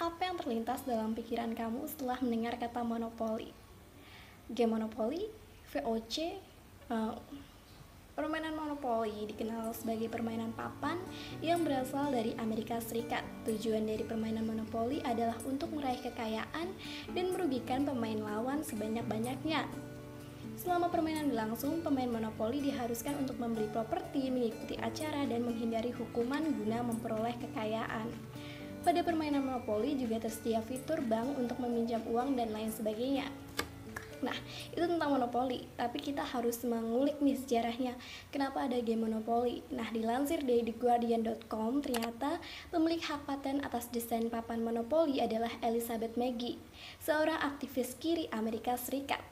Apa yang terlintas dalam pikiran kamu setelah mendengar kata monopoli? Game monopoli, VOC, permainan monopoli dikenal sebagai permainan papan yang berasal dari Amerika Serikat. Tujuan dari permainan monopoli adalah untuk meraih kekayaan dan merugikan pemain lawan sebanyak-banyaknya. Selama permainan berlangsung, pemain monopoli diharuskan untuk membeli properti, mengikuti acara, dan menghindari hukuman guna memperoleh kekayaan. Pada permainan monopoli juga tersedia fitur bank untuk meminjam uang dan lain sebagainya. Nah, itu tentang monopoli, tapi kita harus mengulik nih sejarahnya. Kenapa ada game monopoli? Nah, dilansir dari theguardian.com, ternyata pemilik hak paten atas desain papan monopoli adalah Elizabeth Magie, seorang aktivis kiri Amerika Serikat.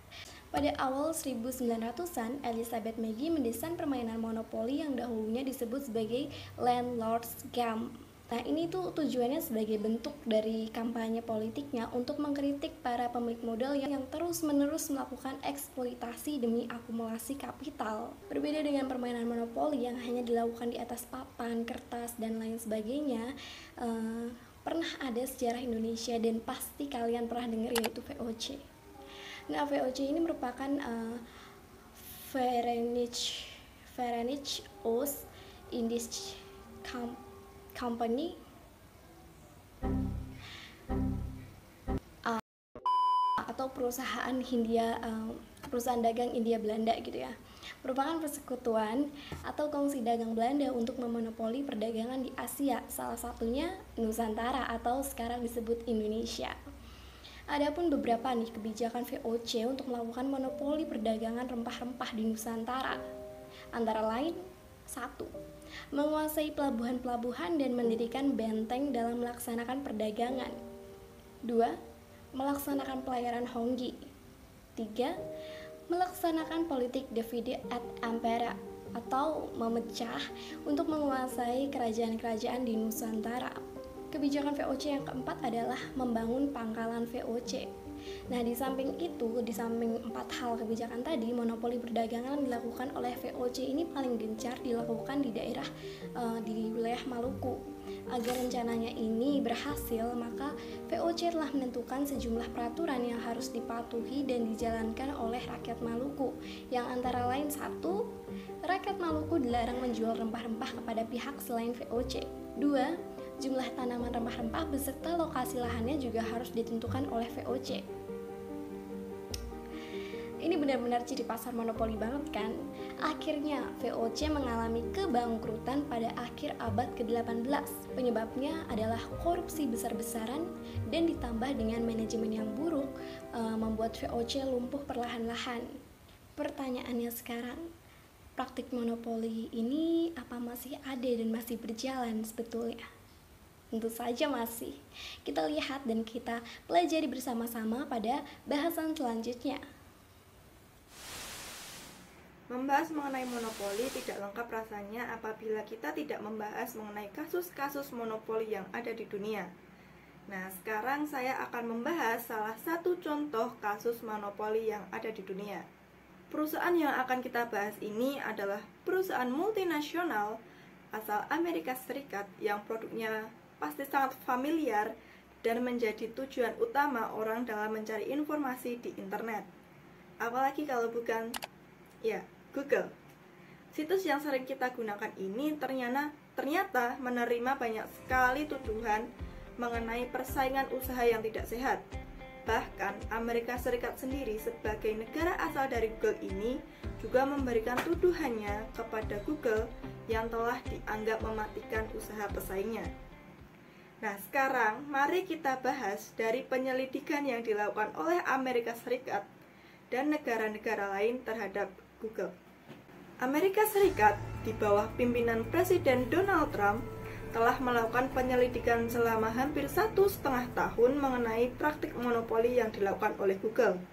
Pada awal 1900-an, Elizabeth Magie mendesain permainan monopoli yang dahulunya disebut sebagai Landlord's Game. Nah, ini tuh tujuannya sebagai bentuk dari kampanye politiknya untuk mengkritik para pemilik modal yang terus-menerus melakukan eksploitasi demi akumulasi kapital. Berbeda dengan permainan monopoli yang hanya dilakukan di atas papan, kertas, dan lain sebagainya, pernah ada sejarah Indonesia dan pasti kalian pernah dengar, yaitu VOC. Nah, VOC ini merupakan Verenigd Oost-Indische Company atau perusahaan dagang Hindia Belanda gitu ya, merupakan persekutuan atau kongsi dagang Belanda untuk memonopoli perdagangan di Asia, salah satunya Nusantara atau sekarang disebut Indonesia. Adapun beberapa nih kebijakan VOC untuk melakukan monopoli perdagangan rempah-rempah di Nusantara, antara lain: 1. Menguasai pelabuhan-pelabuhan dan mendirikan benteng dalam melaksanakan perdagangan. 2. Melaksanakan pelayaran honggi. 3. Melaksanakan politik divide et impera atau memecah untuk menguasai kerajaan-kerajaan di Nusantara. Kebijakan VOC yang keempat adalah membangun pangkalan VOC. Nah, di samping 4 hal kebijakan tadi, monopoli perdagangan dilakukan oleh VOC ini paling gencar dilakukan di daerah di wilayah Maluku. Agar rencananya ini berhasil, maka VOC telah menentukan sejumlah peraturan yang harus dipatuhi dan dijalankan oleh rakyat Maluku, yang antara lain: 1. Rakyat Maluku dilarang menjual rempah-rempah kepada pihak selain VOC. 2. Jumlah tanaman rempah-rempah beserta lokasi lahannya juga harus ditentukan oleh VOC. Ini benar-benar ciri pasar monopoli banget kan? Akhirnya VOC mengalami kebangkrutan pada akhir abad ke-18. Penyebabnya adalah korupsi besar-besaran dan ditambah dengan manajemen yang buruk, membuat VOC lumpuh perlahan-lahan. Pertanyaannya sekarang, praktik monopoli ini apa masih ada dan masih berjalan sebetulnya? Tentu saja masih. Kita lihat dan kita pelajari bersama-sama pada bahasan selanjutnya. Membahas mengenai monopoli tidak lengkap rasanya apabila kita tidak membahas mengenai kasus-kasus monopoli yang ada di dunia. Nah, sekarang saya akan membahas salah satu contoh kasus monopoli yang ada di dunia. Perusahaan yang akan kita bahas ini adalah perusahaan multinasional asal Amerika Serikat yang produknya pasti sangat familiar dan menjadi tujuan utama orang dalam mencari informasi di internet. Apalagi kalau bukan, ya, Google. Situs yang sering kita gunakan ini ternyata menerima banyak sekali tuduhan mengenai persaingan usaha yang tidak sehat. Bahkan Amerika Serikat sendiri sebagai negara asal dari Google ini juga memberikan tuduhannya kepada Google yang telah dianggap mematikan usaha pesaingnya. Nah, sekarang mari kita bahas dari penyelidikan yang dilakukan oleh Amerika Serikat dan negara-negara lain terhadap Google. Amerika Serikat di bawah pimpinan Presiden Donald Trump telah melakukan penyelidikan selama hampir 1,5 tahun mengenai praktik monopoli yang dilakukan oleh Google.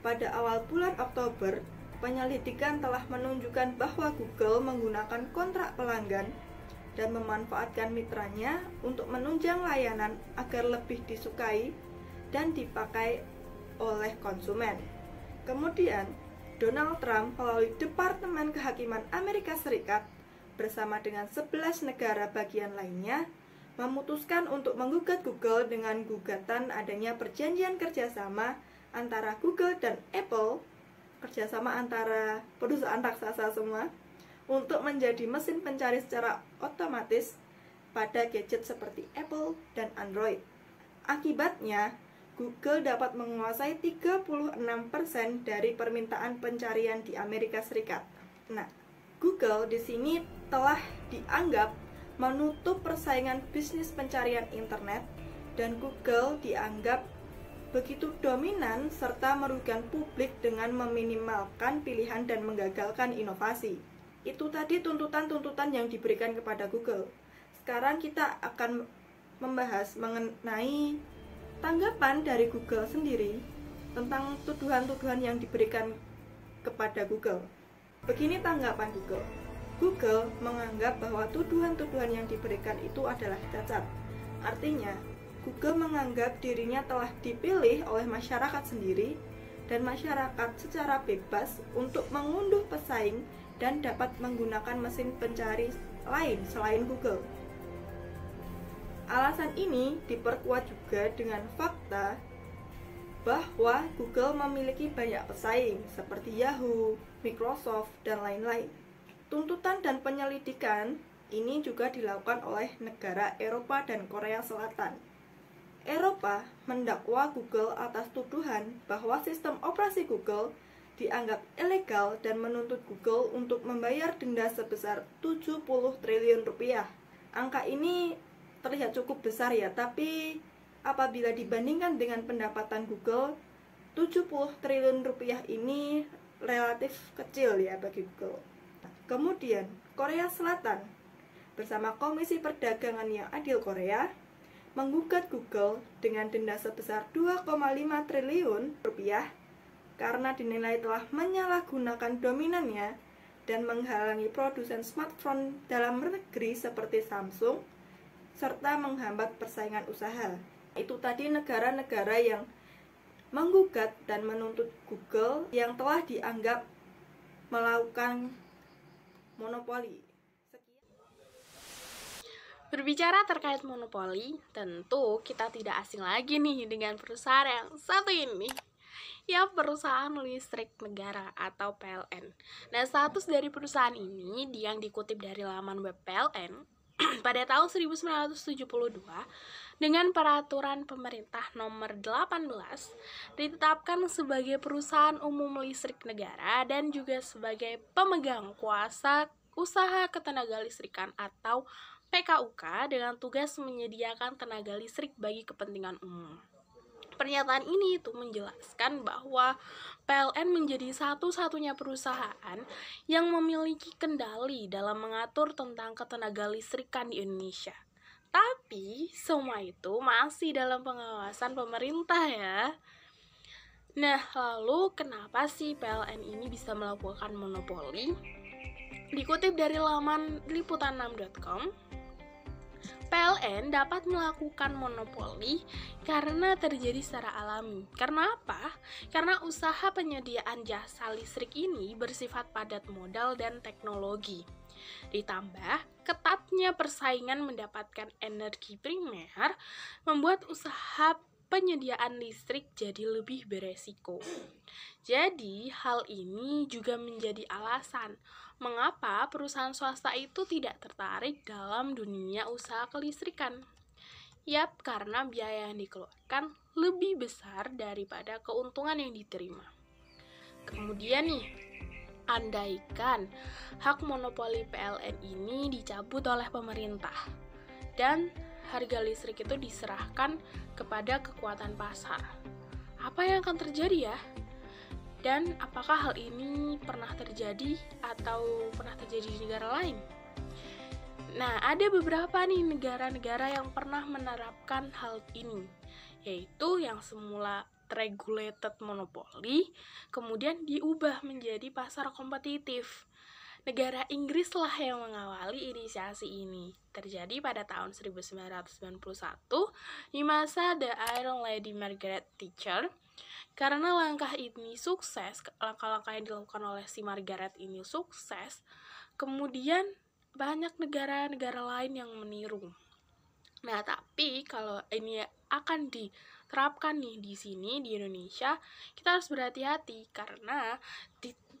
Pada awal bulan Oktober, penyelidikan telah menunjukkan bahwa Google menggunakan kontrak pelanggan dan memanfaatkan mitranya untuk menunjang layanan agar lebih disukai dan dipakai oleh konsumen. Kemudian, Donald Trump melalui Departemen Kehakiman Amerika Serikat bersama dengan 11 negara bagian lainnya memutuskan untuk menggugat Google dengan gugatan adanya perjanjian kerjasama antara Google dan Apple, kerjasama antara perusahaan raksasa semua, untuk menjadi mesin pencari secara otomatis pada gadget seperti Apple dan Android. Akibatnya, Google dapat menguasai 36% dari permintaan pencarian di Amerika Serikat. Nah, Google di sini telah dianggap menutup persaingan bisnis pencarian internet, dan Google dianggap begitu dominan serta merugikan publik dengan meminimalkan pilihan dan menggagalkan inovasi. Itu tadi tuntutan-tuntutan yang diberikan kepada Google. Sekarang kita akan membahas mengenai tanggapan dari Google sendiri tentang tuduhan-tuduhan yang diberikan kepada Google. Begini tanggapan Google. Google menganggap bahwa tuduhan-tuduhan yang diberikan itu adalah cacat. Artinya, Google menganggap dirinya telah dipilih oleh masyarakat sendiri dan masyarakat secara bebas untuk mengunduh pesaing dan dapat menggunakan mesin pencari lain selain Google. Alasan ini diperkuat juga dengan fakta bahwa Google memiliki banyak pesaing seperti Yahoo, Microsoft, dan lain-lain. Tuntutan dan penyelidikan ini juga dilakukan oleh negara Eropa dan Korea Selatan. Eropa mendakwa Google atas tuduhan bahwa sistem operasi Google dianggap ilegal dan menuntut Google untuk membayar denda sebesar 70 triliun rupiah. Angka ini terlihat cukup besar ya, tapi apabila dibandingkan dengan pendapatan Google, 70 triliun rupiah ini relatif kecil ya bagi Google. Kemudian, Korea Selatan bersama Komisi Perdagangan yang Adil Korea menggugat Google dengan denda sebesar 2,5 triliun rupiah karena dinilai telah menyalahgunakan dominannya dan menghalangi produsen smartphone dalam negeri seperti Samsung serta menghambat persaingan usaha. Itu tadi negara-negara yang menggugat dan menuntut Google yang telah dianggap melakukan monopoli. Berbicara terkait monopoli, tentu kita tidak asing lagi nih dengan perusahaan yang satu ini, ya Perusahaan Listrik Negara atau PLN. Nah, status dari perusahaan ini yang dikutip dari laman web PLN pada tahun 1972 dengan peraturan pemerintah nomor 18 ditetapkan sebagai perusahaan umum listrik negara dan juga sebagai pemegang kuasa usaha ketenaga listrikan atau PKUK dengan tugas menyediakan tenaga listrik bagi kepentingan umum. Pernyataan ini itu menjelaskan bahwa PLN menjadi satu-satunya perusahaan yang memiliki kendali dalam mengatur tentang ketenaga listrikan di Indonesia. Tapi semua itu masih dalam pengawasan pemerintah ya. Nah, lalu kenapa sih PLN ini bisa melakukan monopoli? Dikutip dari laman liputan6.com, PLN dapat melakukan monopoli karena terjadi secara alami. Karena apa? Karena usaha penyediaan jasa listrik ini bersifat padat modal dan teknologi. Ditambah, ketatnya persaingan mendapatkan energi primer membuat usaha penyediaan listrik jadi lebih beresiko. Jadi, hal ini juga menjadi alasan mengapa perusahaan swasta itu tidak tertarik dalam dunia usaha kelistrikan. Yap, karena biaya yang dikeluarkan lebih besar daripada keuntungan yang diterima. Kemudian nih, andaikan hak monopoli PLN ini dicabut oleh pemerintah dan harga listrik itu diserahkan kepada kekuatan pasar. Apa yang akan terjadi ya? Dan apakah hal ini pernah terjadi atau pernah terjadi di negara lain? Nah, ada beberapa nih negara-negara yang pernah menerapkan hal ini, yaitu yang semula regulated monopoli, kemudian diubah menjadi pasar kompetitif. Negara Inggris lah yang mengawali inisiasi ini. Terjadi pada tahun 1991 di masa The Iron Lady Margaret Thatcher Karena langkah ini sukses, langkah-langkah yang dilakukan oleh si Margaret ini sukses, kemudian banyak negara-negara lain yang meniru. Nah, tapi kalau ini akan diterapkan nih di sini di Indonesia, kita harus berhati-hati karena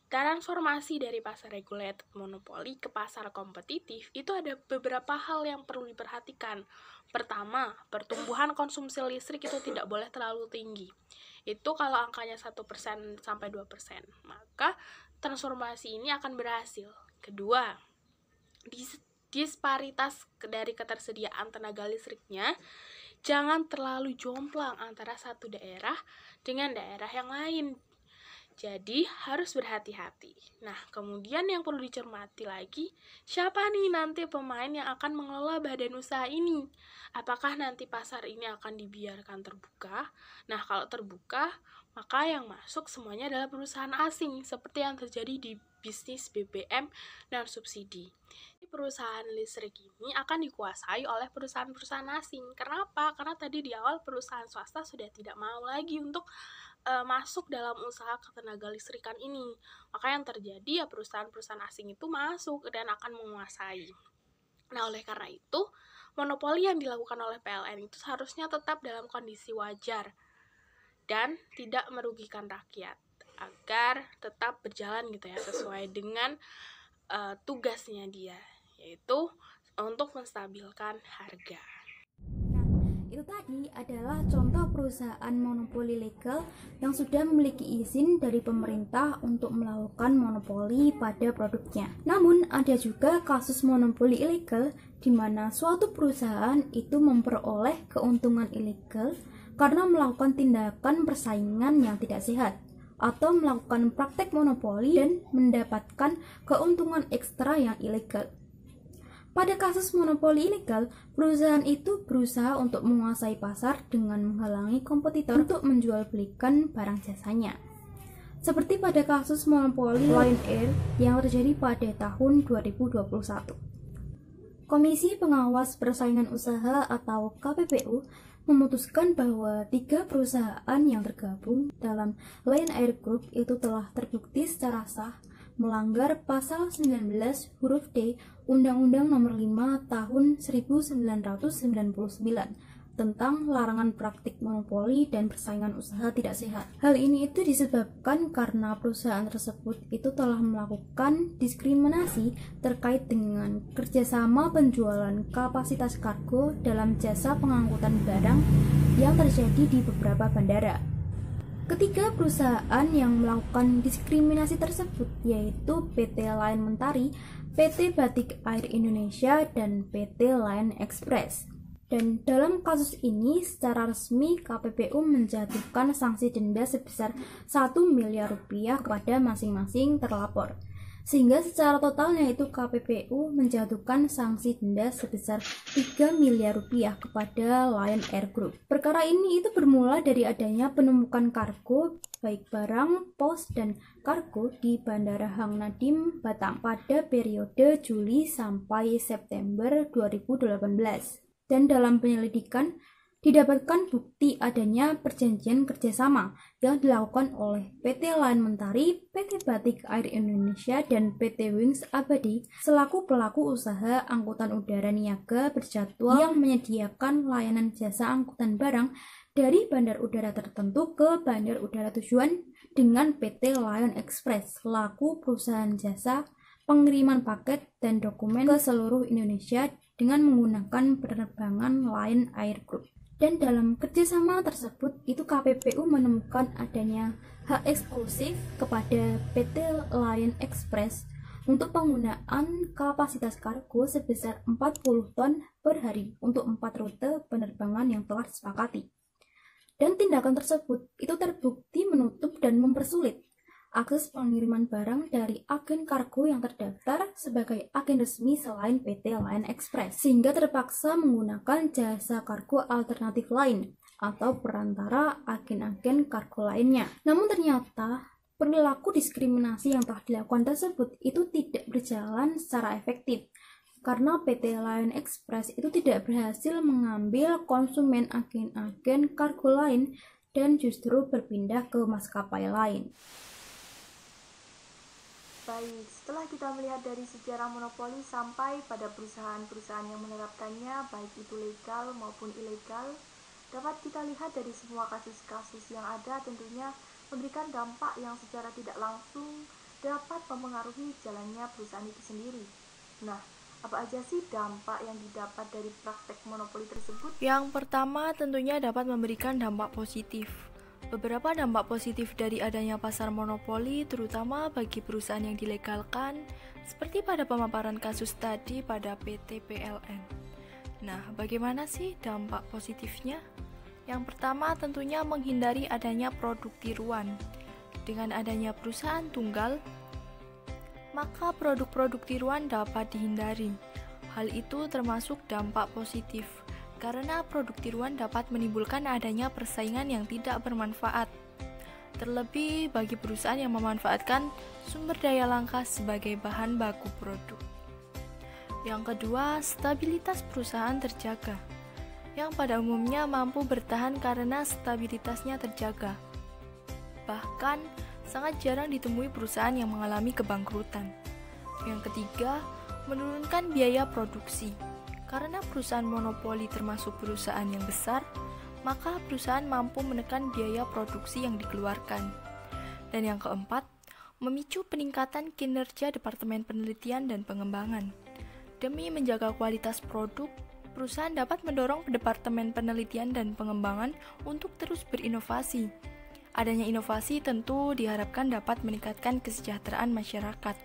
transformasi dari pasar regulated monopoli ke pasar kompetitif itu ada beberapa hal yang perlu diperhatikan. Pertama, pertumbuhan konsumsi listrik itu tidak boleh terlalu tinggi. Itu kalau angkanya 1% sampai 2%, maka transformasi ini akan berhasil. Kedua, disparitas dari ketersediaan tenaga listriknya jangan terlalu jomplang antara satu daerah dengan daerah yang lain. Jadi harus berhati-hati. Nah, kemudian yang perlu dicermati lagi, siapa nih nanti pemain yang akan mengelola badan usaha ini? Apakah nanti pasar ini akan dibiarkan terbuka? Nah, kalau terbuka, maka yang masuk semuanya adalah perusahaan asing, seperti yang terjadi di bisnis BBM dan subsidi. Perusahaan listrik ini akan dikuasai oleh perusahaan-perusahaan asing. Kenapa? Karena tadi di awal perusahaan swasta sudah tidak mau lagi untuk masuk dalam usaha ketenaga listrikan ini. Maka yang terjadi ya perusahaan-perusahaan asing itu masuk dan akan menguasai. Nah, oleh karena itu, monopoli yang dilakukan oleh PLN itu seharusnya tetap dalam kondisi wajar dan tidak merugikan rakyat agar tetap berjalan gitu ya sesuai dengan tugasnya dia, yaitu untuk menstabilkan harga. Itu tadi adalah contoh perusahaan monopoli legal yang sudah memiliki izin dari pemerintah untuk melakukan monopoli pada produknya. Namun, ada juga kasus monopoli ilegal di mana suatu perusahaan itu memperoleh keuntungan ilegal karena melakukan tindakan persaingan yang tidak sehat atau melakukan praktek monopoli dan mendapatkan keuntungan ekstra yang ilegal. Pada kasus monopoli ilegal, perusahaan itu berusaha untuk menguasai pasar dengan menghalangi kompetitor untuk menjual belikan barang jasanya. Seperti pada kasus monopoli Lion Air yang terjadi pada tahun 2021. Komisi Pengawas Persaingan Usaha atau KPPU memutuskan bahwa 3 perusahaan yang tergabung dalam Lion Air Group itu telah terbukti secara sah melanggar pasal 19 huruf D Undang-Undang Nomor 5 Tahun 1999 tentang larangan praktik monopoli dan persaingan usaha tidak sehat. Hal ini itu disebabkan karena perusahaan tersebut itu telah melakukan diskriminasi terkait dengan kerjasama penjualan kapasitas kargo dalam jasa pengangkutan barang yang terjadi di beberapa bandara. Ketiga perusahaan yang melakukan diskriminasi tersebut yaitu PT Lion Mentari, PT Batik Air Indonesia, dan PT Lion Express. Dan dalam kasus ini secara resmi KPPU menjatuhkan sanksi denda sebesar 1 miliar rupiah kepada masing-masing terlapor. Sehingga secara totalnya itu KPPU menjatuhkan sanksi denda sebesar 3 miliar rupiah kepada Lion Air Group. Perkara ini itu bermula dari adanya penemukan kargo baik barang, pos, dan kargo di Bandara Hang Nadiem, Batam pada periode Juli sampai September 2018. Dan dalam penyelidikan didapatkan bukti adanya perjanjian kerjasama yang dilakukan oleh PT Lion Mentari, PT Batik Air Indonesia, dan PT Wings Abadi selaku pelaku usaha angkutan udara niaga berjadwal yang menyediakan layanan jasa angkutan barang dari bandar udara tertentu ke bandar udara tujuan dengan PT Lion Express selaku perusahaan jasa pengiriman paket dan dokumen ke seluruh Indonesia dengan menggunakan penerbangan Lion Air Group. Dan dalam kerjasama tersebut itu KPPU menemukan adanya hak eksklusif kepada PT Lion Express untuk penggunaan kapasitas kargo sebesar 40 ton per hari untuk 4 rute penerbangan yang telah disepakati. Dan tindakan tersebut itu terbukti menutup dan mempersulit akses pengiriman barang dari agen kargo yang terdaftar sebagai agen resmi selain PT Lion Express, sehingga terpaksa menggunakan jasa kargo alternatif lain atau perantara agen-agen kargo lainnya. Namun ternyata perilaku diskriminasi yang telah dilakukan tersebut itu tidak berjalan secara efektif karena PT Lion Express itu tidak berhasil mengambil konsumen agen-agen kargo lain dan justru berpindah ke maskapai lain. Baik, setelah kita melihat dari sejarah monopoli sampai pada perusahaan-perusahaan yang menerapkannya, baik itu legal maupun ilegal, dapat kita lihat dari semua kasus-kasus yang ada tentunya memberikan dampak yang secara tidak langsung dapat mempengaruhi jalannya perusahaan itu sendiri. Nah, apa aja sih dampak yang didapat dari praktek monopoli tersebut? Yang pertama tentunya dapat memberikan dampak positif. Beberapa dampak positif dari adanya pasar monopoli terutama bagi perusahaan yang dilegalkan seperti pada pemaparan kasus tadi pada PT PLN. Nah, bagaimana sih dampak positifnya? Yang pertama tentunya menghindari adanya produk tiruan. Dengan adanya perusahaan tunggal, maka produk-produk tiruan dapat dihindari. Hal itu termasuk dampak positif, karena produk tiruan dapat menimbulkan adanya persaingan yang tidak bermanfaat. Terlebih bagi perusahaan yang memanfaatkan sumber daya langka sebagai bahan baku produk. Yang kedua, stabilitas perusahaan terjaga, yang pada umumnya mampu bertahan karena stabilitasnya terjaga. Bahkan, sangat jarang ditemui perusahaan yang mengalami kebangkrutan. Yang ketiga, menurunkan biaya produksi. Karena perusahaan monopoli termasuk perusahaan yang besar, maka perusahaan mampu menekan biaya produksi yang dikeluarkan. Dan yang keempat, memicu peningkatan kinerja Departemen Penelitian dan Pengembangan. Demi menjaga kualitas produk, perusahaan dapat mendorong Departemen Penelitian dan Pengembangan untuk terus berinovasi. Adanya inovasi tentu diharapkan dapat meningkatkan kesejahteraan masyarakat.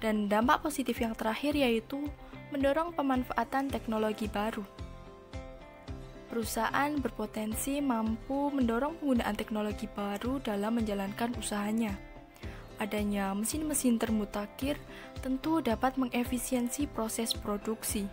Dan dampak positif yang terakhir yaitu mendorong pemanfaatan teknologi baru. Perusahaan berpotensi mampu mendorong penggunaan teknologi baru dalam menjalankan usahanya. Adanya mesin-mesin termutakhir tentu dapat mengefisiensi proses produksi.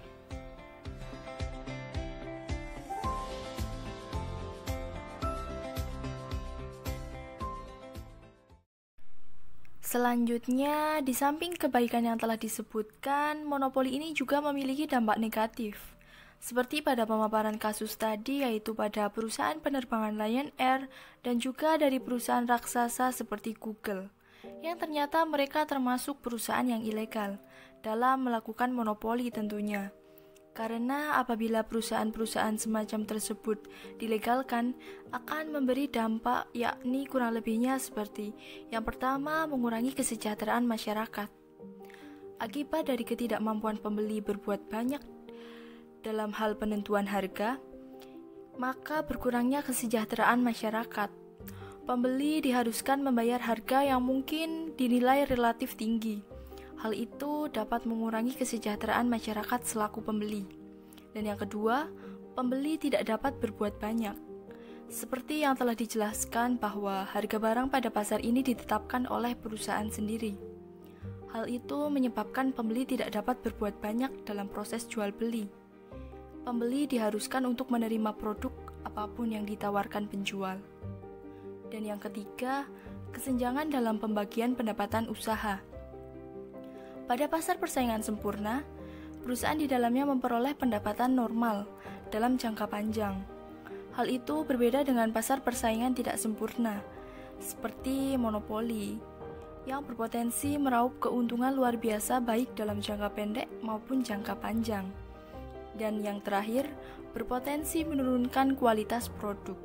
Selanjutnya, di samping kebaikan yang telah disebutkan, monopoli ini juga memiliki dampak negatif. Seperti pada pemaparan kasus tadi, yaitu pada perusahaan penerbangan Lion Air dan juga dari perusahaan raksasa seperti Google, yang ternyata mereka termasuk perusahaan yang ilegal dalam melakukan monopoli tentunya. Karena apabila perusahaan-perusahaan semacam tersebut dilegalkan, akan memberi dampak yakni kurang lebihnya seperti yang pertama, mengurangi kesejahteraan masyarakat. Akibat dari ketidakmampuan pembeli berbuat banyak dalam hal penentuan harga, maka berkurangnya kesejahteraan masyarakat. Pembeli diharuskan membayar harga yang mungkin dinilai relatif tinggi. Hal itu dapat mengurangi kesejahteraan masyarakat selaku pembeli. Dan yang kedua, pembeli tidak dapat berbuat banyak. Seperti yang telah dijelaskan bahwa harga barang pada pasar ini ditetapkan oleh perusahaan sendiri. Hal itu menyebabkan pembeli tidak dapat berbuat banyak dalam proses jual beli. Pembeli diharuskan untuk menerima produk apapun yang ditawarkan penjual. Dan yang ketiga, kesenjangan dalam pembagian pendapatan usaha. Pada pasar persaingan sempurna, perusahaan di dalamnya memperoleh pendapatan normal dalam jangka panjang. Hal itu berbeda dengan pasar persaingan tidak sempurna, seperti monopoli, yang berpotensi meraup keuntungan luar biasa baik dalam jangka pendek maupun jangka panjang. Dan yang terakhir, berpotensi menurunkan kualitas produk.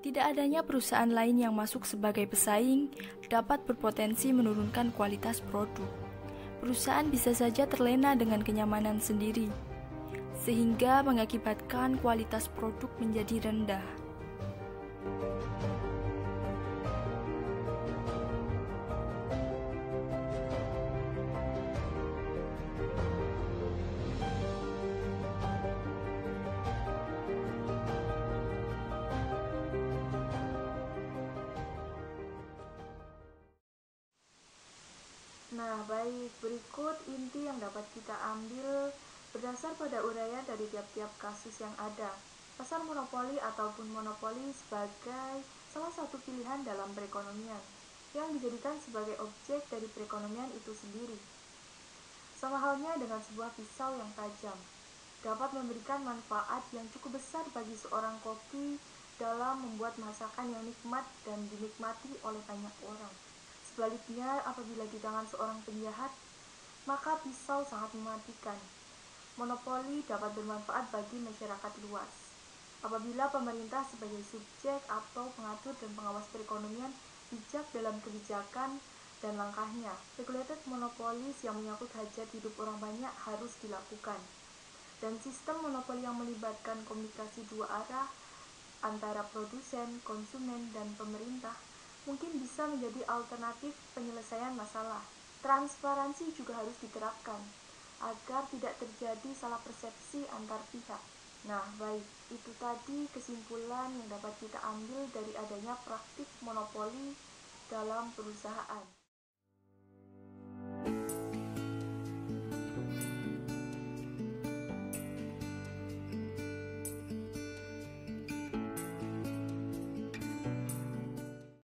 Tidak adanya perusahaan lain yang masuk sebagai pesaing dapat berpotensi menurunkan kualitas produk. Perusahaan bisa saja terlena dengan kenyamanan sendiri, sehingga mengakibatkan kualitas produk menjadi rendah. Nah, baik, berikut inti yang dapat kita ambil berdasar pada uraian dari tiap-tiap kasus yang ada. Pasar monopoli ataupun monopoli sebagai salah satu pilihan dalam perekonomian yang dijadikan sebagai objek dari perekonomian itu sendiri. Sama halnya dengan sebuah pisau yang tajam, dapat memberikan manfaat yang cukup besar bagi seorang koki dalam membuat masakan yang nikmat dan dinikmati oleh banyak orang. Sebaliknya, apabila di tangan seorang penjahat, maka pisau sangat mematikan. Monopoli dapat bermanfaat bagi masyarakat luas. Apabila pemerintah sebagai subjek atau pengatur dan pengawas perekonomian bijak dalam kebijakan dan langkahnya, regulated monopolis yang menyangkut hajat hidup orang banyak harus dilakukan. Dan sistem monopoli yang melibatkan komunikasi dua arah antara produsen, konsumen, dan pemerintah mungkin bisa menjadi alternatif penyelesaian masalah. Transparansi juga harus diterapkan agar tidak terjadi salah persepsi antar pihak. Nah, baik, itu tadi kesimpulan yang dapat kita ambil dari adanya praktik monopoli dalam perusahaan.